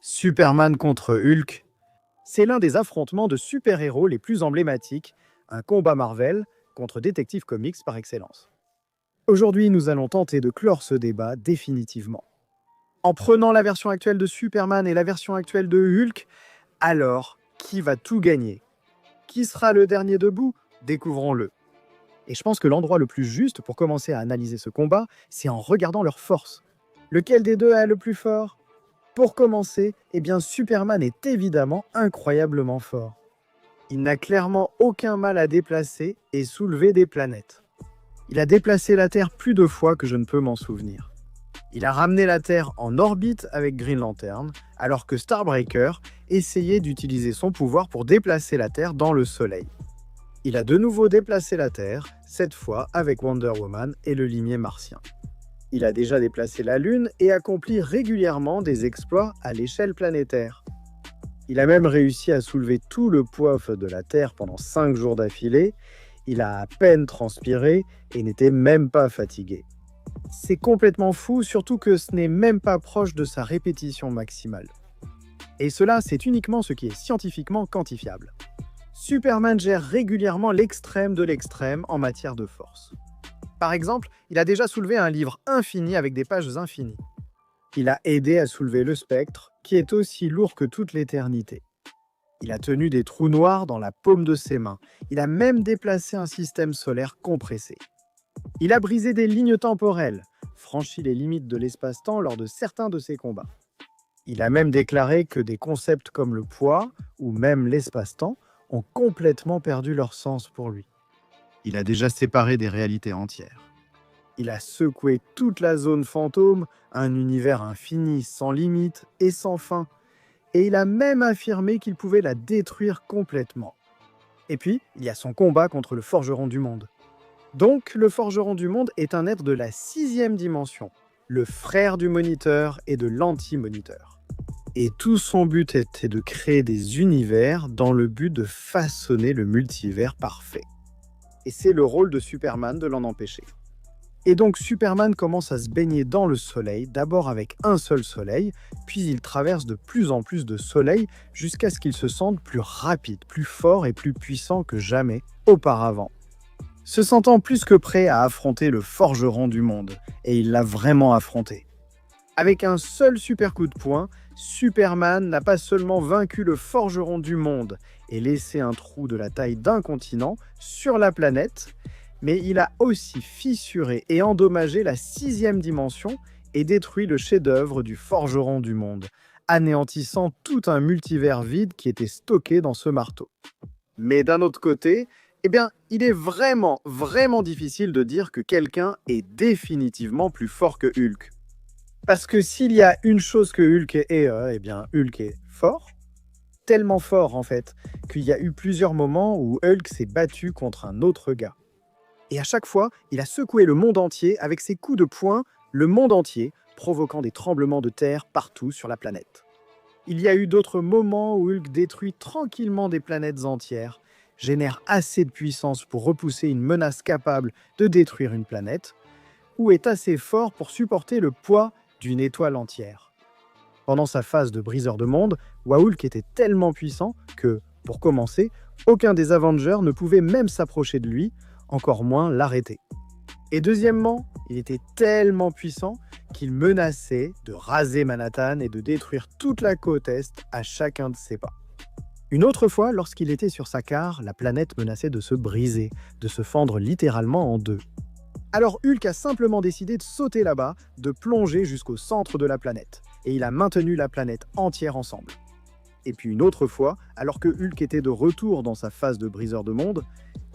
Superman contre Hulk, c'est l'un des affrontements de super-héros les plus emblématiques, un combat Marvel contre Detective Comics par excellence. Aujourd'hui, nous allons tenter de clore ce débat définitivement. En prenant la version actuelle de Superman et la version actuelle de Hulk, alors, qui va tout gagner? Qui sera le dernier debout? Découvrons-le. Et je pense que l'endroit le plus juste pour commencer à analyser ce combat, c'est en regardant leurs forces. Lequel des deux est le plus fort? Pour commencer, Superman est évidemment incroyablement fort. Il n'a clairement aucun mal à déplacer et soulever des planètes. Il a déplacé la Terre plus de fois que je ne peux m'en souvenir. Il a ramené la Terre en orbite avec Green Lantern, alors que Starbreaker essayait d'utiliser son pouvoir pour déplacer la Terre dans le Soleil. Il a de nouveau déplacé la Terre, cette fois avec Wonder Woman et le limier martien. Il a déjà déplacé la Lune et accompli régulièrement des exploits à l'échelle planétaire. Il a même réussi à soulever tout le poids de la Terre pendant 5 jours d'affilée. Il a à peine transpiré et n'était même pas fatigué. C'est complètement fou, surtout que ce n'est même pas proche de sa répétition maximale. Et cela, c'est uniquement ce qui est scientifiquement quantifiable. Superman gère régulièrement l'extrême de l'extrême en matière de force. Par exemple, il a déjà soulevé un livre infini avec des pages infinies. Il a aidé à soulever le spectre, qui est aussi lourd que toute l'éternité. Il a tenu des trous noirs dans la paume de ses mains. Il a même déplacé un système solaire compressé. Il a brisé des lignes temporelles, franchi les limites de l'espace-temps lors de certains de ses combats. Il a même déclaré que des concepts comme le poids, ou même l'espace-temps, ont complètement perdu leur sens pour lui. Il a déjà séparé des réalités entières. Il a secoué toute la zone fantôme, un univers infini, sans limite et sans fin. Et il a même affirmé qu'il pouvait la détruire complètement. Et puis, il y a son combat contre le Forgeron du Monde. Donc, le Forgeron du Monde est un être de la 6e dimension, le frère du Moniteur et de l'Anti-Moniteur. Et tout son but était de créer des univers dans le but de façonner le multivers parfait. Et c'est le rôle de Superman de l'en empêcher. Et donc Superman commence à se baigner dans le soleil, d'abord avec un seul soleil, puis il traverse de plus en plus de soleils jusqu'à ce qu'il se sente plus rapide, plus fort et plus puissant que jamais auparavant. Se sentant plus que prêt à affronter le Forgeron du Monde, et il l'a vraiment affronté. Avec un seul super coup de poing, Superman n'a pas seulement vaincu le Forgeron du Monde et laissé un trou de la taille d'un continent sur la planète, mais il a aussi fissuré et endommagé la 6e dimension et détruit le chef-d'œuvre du Forgeron du Monde, anéantissant tout un multivers vide qui était stocké dans ce marteau. Mais d'un autre côté, il est vraiment difficile de dire que quelqu'un est définitivement plus fort que Hulk. Parce que s'il y a une chose que Hulk est, Hulk est fort. Tellement fort, en fait, qu'il y a eu plusieurs moments où Hulk s'est battu contre un autre gars. Et à chaque fois, il a secoué le monde entier avec ses coups de poing, le monde entier, provoquant des tremblements de terre partout sur la planète. Il y a eu d'autres moments où Hulk détruit tranquillement des planètes entières, génère assez de puissance pour repousser une menace capable de détruire une planète, ou est assez fort pour supporter le poids d'une étoile entière. Pendant sa phase de briseur de monde, Hulk était tellement puissant que, pour commencer, aucun des Avengers ne pouvait même s'approcher de lui, encore moins l'arrêter. Et deuxièmement, il était tellement puissant qu'il menaçait de raser Manhattan et de détruire toute la côte Est à chacun de ses pas. Une autre fois, lorsqu'il était sur Sakaar, la planète menaçait de se briser, de se fendre littéralement en deux. Alors Hulk a simplement décidé de sauter là-bas, de plonger jusqu'au centre de la planète, et il a maintenu la planète entière ensemble. Et puis une autre fois, alors que Hulk était de retour dans sa phase de briseur de monde,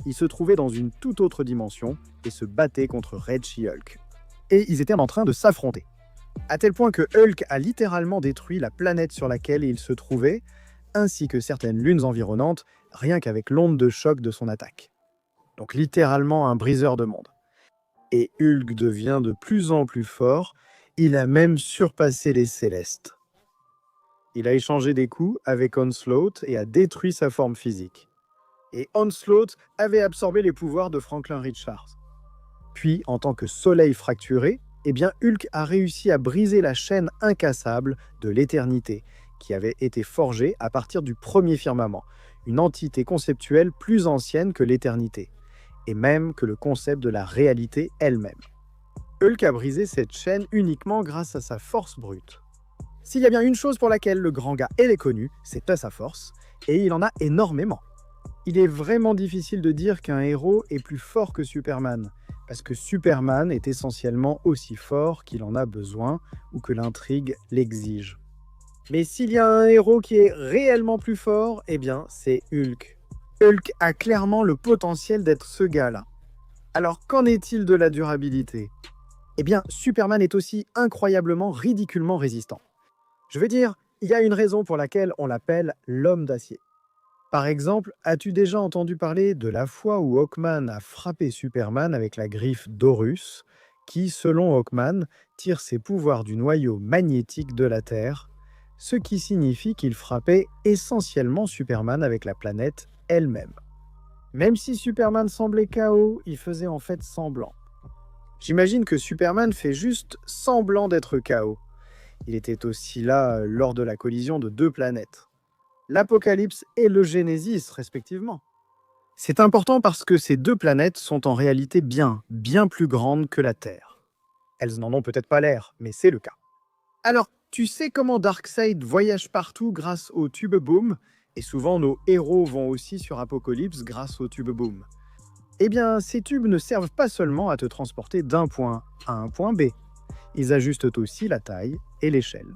il se trouvait dans une toute autre dimension et se battait contre Red She-Hulk. Et ils étaient en train de s'affronter. À tel point que Hulk a littéralement détruit la planète sur laquelle il se trouvait, ainsi que certaines lunes environnantes, rien qu'avec l'onde de choc de son attaque. Donc littéralement un briseur de monde. Et Hulk devient de plus en plus fort, il a même surpassé les Célestes. Il a échangé des coups avec Onslaught et a détruit sa forme physique. Et Onslaught avait absorbé les pouvoirs de Franklin Richards. Puis, en tant que soleil fracturé, Hulk a réussi à briser la chaîne incassable de l'éternité, qui avait été forgé à partir du premier firmament, une entité conceptuelle plus ancienne que l'éternité, et même que le concept de la réalité elle-même. Hulk a brisé cette chaîne uniquement grâce à sa force brute. S'il y a bien une chose pour laquelle le grand gars est connu, c'est à sa force, et il en a énormément. Il est vraiment difficile de dire qu'un héros est plus fort que Superman, parce que Superman est essentiellement aussi fort qu'il en a besoin ou que l'intrigue l'exige. Mais s'il y a un héros qui est réellement plus fort, eh bien c'est Hulk. Hulk a clairement le potentiel d'être ce gars-là. Alors qu'en est-il de la durabilité ? Eh bien Superman est aussi incroyablement, ridiculement résistant. Je veux dire, il y a une raison pour laquelle on l'appelle l'homme d'acier. Par exemple, as-tu déjà entendu parler de la fois où Hawkman a frappé Superman avec la griffe d'Horus, qui, selon Hawkman, tire ses pouvoirs du noyau magnétique de la Terre, ce qui signifie qu'il frappait essentiellement Superman avec la planète elle-même. Même si Superman semblait KO, il faisait en fait semblant. J'imagine que Superman fait juste semblant d'être KO. Il était aussi là lors de la collision de deux planètes, l'Apocalypse et le Genesis respectivement. C'est important parce que ces deux planètes sont en réalité bien plus grandes que la Terre. Elles n'en ont peut-être pas l'air, mais c'est le cas. Alors, tu sais comment Darkseid voyage partout grâce au Tube Boom, et souvent nos héros vont aussi sur Apocalypse grâce au Tube Boom. Eh bien, ces tubes ne servent pas seulement à te transporter d'un point à un point B. Ils ajustent aussi la taille et l'échelle.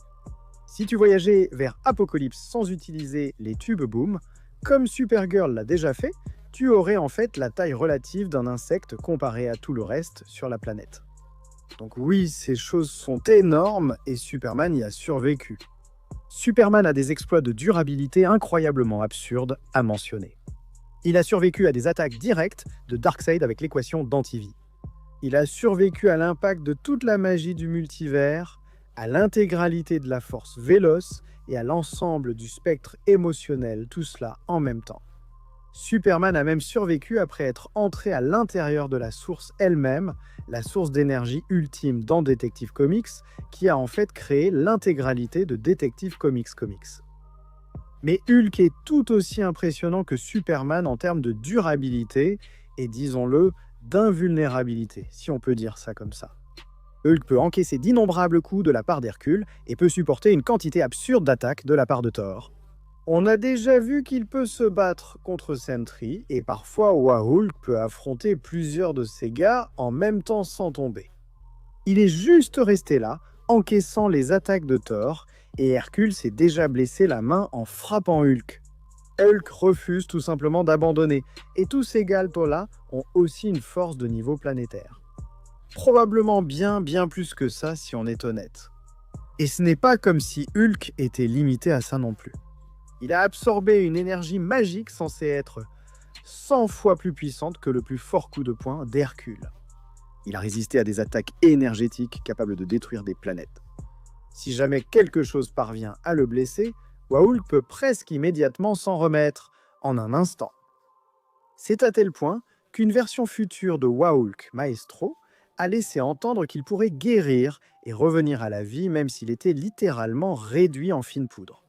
Si tu voyageais vers Apocalypse sans utiliser les tubes Boom, comme Supergirl l'a déjà fait, tu aurais en fait la taille relative d'un insecte comparé à tout le reste sur la planète. Donc oui, ces choses sont énormes et Superman y a survécu. Superman a des exploits de durabilité incroyablement absurdes à mentionner. Il a survécu à des attaques directes de Darkseid avec l'équation d'antivie. Il a survécu à l'impact de toute la magie du multivers, à l'intégralité de la force Véloce et à l'ensemble du spectre émotionnel, tout cela en même temps. Superman a même survécu après être entré à l'intérieur de la source elle-même, la source d'énergie ultime dans Detective Comics, qui a en fait créé l'intégralité de Detective Comics. Mais Hulk est tout aussi impressionnant que Superman en termes de durabilité et, disons-le, d'invulnérabilité, si on peut dire ça comme ça. Hulk peut encaisser d'innombrables coups de la part d'Hercule et peut supporter une quantité absurde d'attaques de la part de Thor. On a déjà vu qu'il peut se battre contre Sentry et parfois Hulk peut affronter plusieurs de ses gars en même temps sans tomber. Il est juste resté là, encaissant les attaques de Thor, et Hercule s'est déjà blessé la main en frappant Hulk. Hulk refuse tout simplement d'abandonner, et tous ces gars-là ont aussi une force de niveau planétaire. Probablement bien plus que ça si on est honnête. Et ce n'est pas comme si Hulk était limité à ça non plus. Il a absorbé une énergie magique censée être 100 fois plus puissante que le plus fort coup de poing d'Hercule. Il a résisté à des attaques énergétiques capables de détruire des planètes. Si jamais quelque chose parvient à le blesser, Hulk peut presque immédiatement s'en remettre, en un instant. C'est à tel point qu'une version future de Hulk Maestro a laissé entendre qu'il pourrait guérir et revenir à la vie même s'il était littéralement réduit en fine poudre.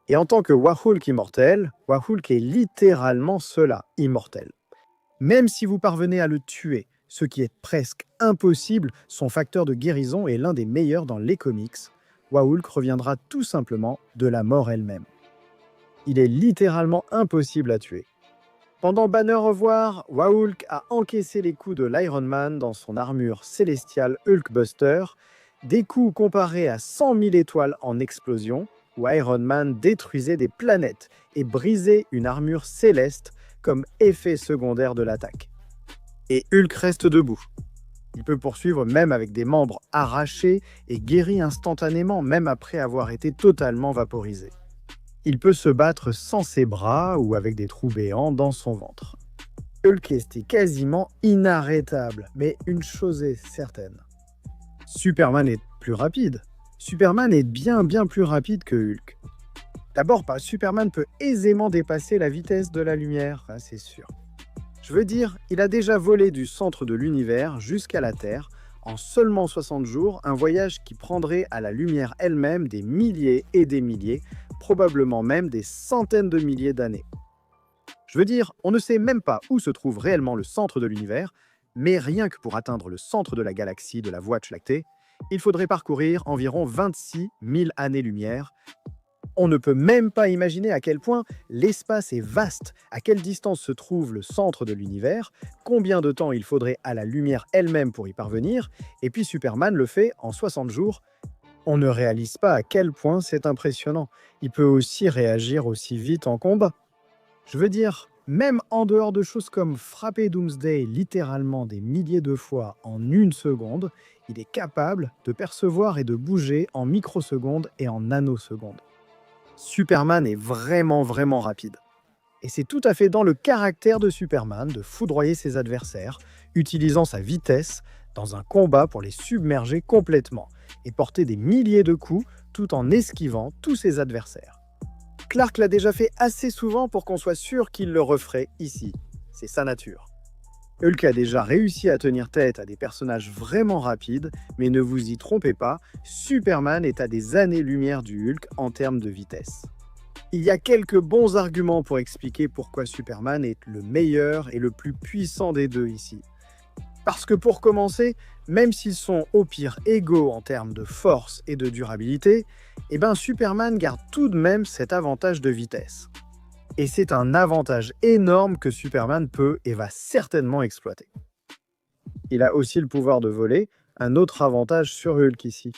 Et en tant que Hulk immortel, Hulk est littéralement cela, immortel. Même si vous parvenez à le tuer, ce qui est presque impossible, son facteur de guérison est l'un des meilleurs dans les comics. Hulk reviendra tout simplement de la mort elle-même. Il est littéralement impossible à tuer. Pendant Banner Revoir, Hulk a encaissé les coups de l'Iron Man dans son armure célestiale Hulkbuster, des coups comparés à 100 000 étoiles en explosion, où Iron Man détruisait des planètes et brisait une armure céleste comme effet secondaire de l'attaque. Et Hulk reste debout. Il peut poursuivre même avec des membres arrachés et guérit instantanément même après avoir été totalement vaporisé. Il peut se battre sans ses bras ou avec des trous béants dans son ventre. Hulk est quasiment inarrêtable, mais une chose est certaine. Superman est plus rapide. Superman est bien plus rapide que Hulk. D'abord, Superman peut aisément dépasser la vitesse de la lumière, c'est sûr. Je veux dire, il a déjà volé du centre de l'univers jusqu'à la Terre en seulement 60 jours, un voyage qui prendrait à la lumière elle-même des milliers et des milliers, probablement même des centaines de milliers d'années. Je veux dire, on ne sait même pas où se trouve réellement le centre de l'univers, mais rien que pour atteindre le centre de la galaxie de la Voie lactée, il faudrait parcourir environ 26 000 années-lumière. On ne peut même pas imaginer à quel point l'espace est vaste, à quelle distance se trouve le centre de l'univers, combien de temps il faudrait à la lumière elle-même pour y parvenir, et puis Superman le fait en 60 jours. On ne réalise pas à quel point c'est impressionnant. Il peut aussi réagir aussi vite en combat. Je veux dire, même en dehors de choses comme frapper Doomsday littéralement des milliers de fois en une seconde, il est capable de percevoir et de bouger en microsecondes et en nanosecondes. Superman est vraiment rapide. Et c'est tout à fait dans le caractère de Superman de foudroyer ses adversaires, utilisant sa vitesse dans un combat pour les submerger complètement et porter des milliers de coups tout en esquivant tous ses adversaires. Clark l'a déjà fait assez souvent pour qu'on soit sûr qu'il le referait ici. C'est sa nature. Hulk a déjà réussi à tenir tête à des personnages vraiment rapides, mais ne vous y trompez pas, Superman est à des années-lumière du Hulk en termes de vitesse. Il y a quelques bons arguments pour expliquer pourquoi Superman est le meilleur et le plus puissant des deux ici. Parce que pour commencer, même s'ils sont au pire égaux en termes de force et de durabilité, Superman garde tout de même cet avantage de vitesse. Et c'est un avantage énorme que Superman peut et va certainement exploiter. Il a aussi le pouvoir de voler, un autre avantage sur Hulk ici.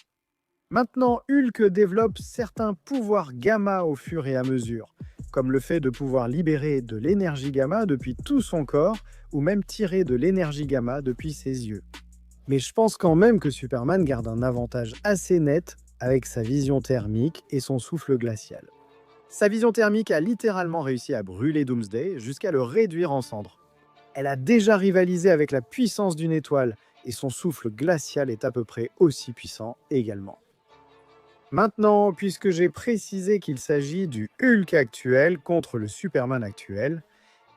Maintenant, Hulk développe certains pouvoirs gamma au fur et à mesure, comme le fait de pouvoir libérer de l'énergie gamma depuis tout son corps, ou même tirer de l'énergie gamma depuis ses yeux. Mais je pense quand même que Superman garde un avantage assez net avec sa vision thermique et son souffle glacial. Sa vision thermique a littéralement réussi à brûler Doomsday jusqu'à le réduire en cendres. Elle a déjà rivalisé avec la puissance d'une étoile et son souffle glacial est à peu près aussi puissant également. Maintenant, puisque j'ai précisé qu'il s'agit du Hulk actuel contre le Superman actuel,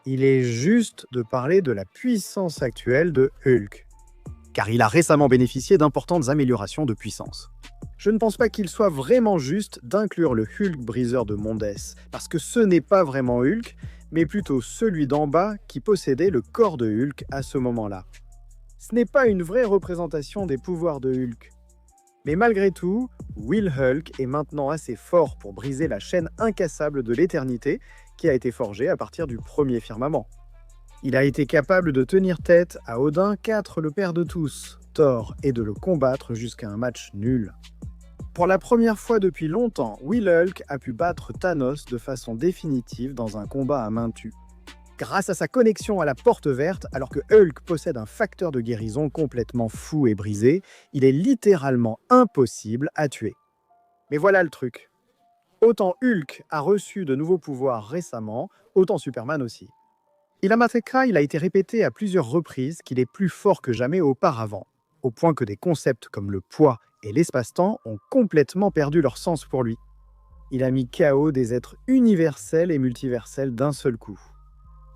il est juste de parler de la puissance actuelle de Hulk, car il a récemment bénéficié d'importantes améliorations de puissance. Je ne pense pas qu'il soit vraiment juste d'inclure le Hulk briseur de Mondes, parce que ce n'est pas vraiment Hulk, mais plutôt celui d'en bas qui possédait le corps de Hulk à ce moment-là. Ce n'est pas une vraie représentation des pouvoirs de Hulk. Mais malgré tout, Will Hulk est maintenant assez fort pour briser la chaîne incassable de l'éternité qui a été forgée à partir du premier firmament. Il a été capable de tenir tête à Odin IV, le père de tous, Thor, et de le combattre jusqu'à un match nul. Pour la première fois depuis longtemps, Will Hulk a pu battre Thanos de façon définitive dans un combat à main tue. Grâce à sa connexion à la porte verte, alors que Hulk possède un facteur de guérison complètement fou et brisé, il est littéralement impossible à tuer. Mais voilà le truc. Autant Hulk a reçu de nouveaux pouvoirs récemment, autant Superman aussi. Il a été répété à plusieurs reprises qu'il est plus fort que jamais auparavant, au point que des concepts comme le poids et l'espace-temps ont complètement perdu leur sens pour lui. Il a mis KO des êtres universels et multiversels d'un seul coup.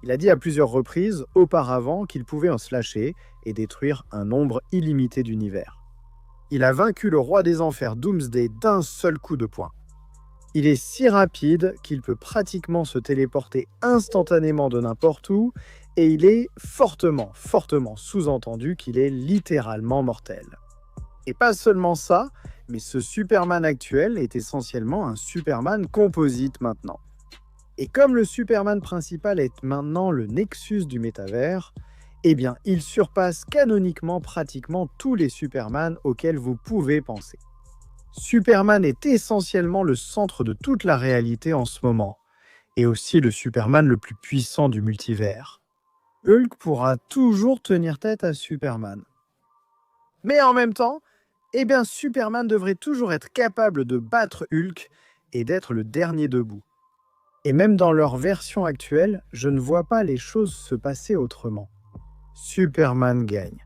Il a dit à plusieurs reprises auparavant qu'il pouvait en slasher et détruire un nombre illimité d'univers. Il a vaincu le roi des enfers Doomsday d'un seul coup de poing. Il est si rapide qu'il peut pratiquement se téléporter instantanément de n'importe où et il est fortement sous-entendu qu'il est littéralement mortel. Et pas seulement ça, mais ce Superman actuel est essentiellement un Superman composite maintenant. Et comme le Superman principal est maintenant le Nexus du métavers, il surpasse canoniquement pratiquement tous les Superman auxquels vous pouvez penser. Superman est essentiellement le centre de toute la réalité en ce moment, et aussi le Superman le plus puissant du multivers. Hulk pourra toujours tenir tête à Superman. Mais en même temps, Superman devrait toujours être capable de battre Hulk et d'être le dernier debout. Et même dans leur version actuelle, je ne vois pas les choses se passer autrement. Superman gagne.